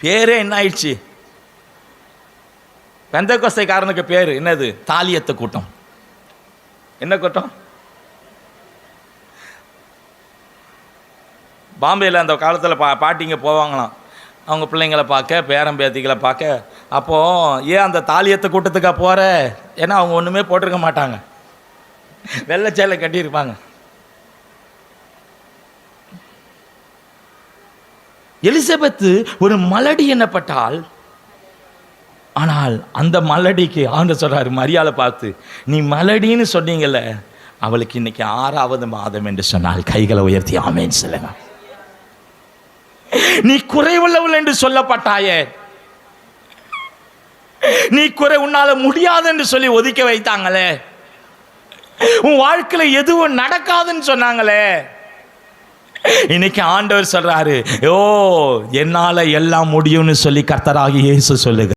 பேரே என்ன ஆயிடுச்சு? பெந்தேகோஸ்தைக்காரனுக்கு பேர் என்னது? தாலியத்து கூட்டம். என்ன கூட்டம்? பாம்பேயில் அந்த காலத்தில் பாட்டிங்க போவாங்களாம் அவங்க பிள்ளைங்களை பார்க்க, பேரன் பேத்திகளை பார்க்க. அப்போது ஏன் அந்த தாலியத்து கூட்டத்துக்கா போகிற? ஏன்னா அவங்க ஒன்றுமே போட்டிருக்க மாட்டாங்க, வெள்ளை சேலை கட்டியிருப்பாங்க. எலிசபெத்து ஒரு மலடி என்னப்பட்டால், ஆனால் அந்த மலடிக்கு ஆண்டவர் சொல்றாரு மரியாதை பார்த்து, நீ மலடின்னு சொன்னீங்கல்ல, அவளுக்கு இன்னைக்கு 6வது மாதம் என்று சொன்னால் கைகளை உயர்த்தி ஆமென் சொல்லுங்க. நீ குறைவுள்ளவள் என்று சொல்லப்பட்டாயே, நீ உன்னால முடியாது என்று சொல்லி ஒதுக்க வைத்தாங்களே, உன் வாழ்க்கையில எதுவும் நடக்காதுன்னு சொன்னாங்களே, இன்னைக்கு ஆண்டவர் சொல்றாரு, ஓ என்னால எல்லாம் முடியும்னு சொல்லி கர்த்தராகிய இயேசு சொல்லுங்க.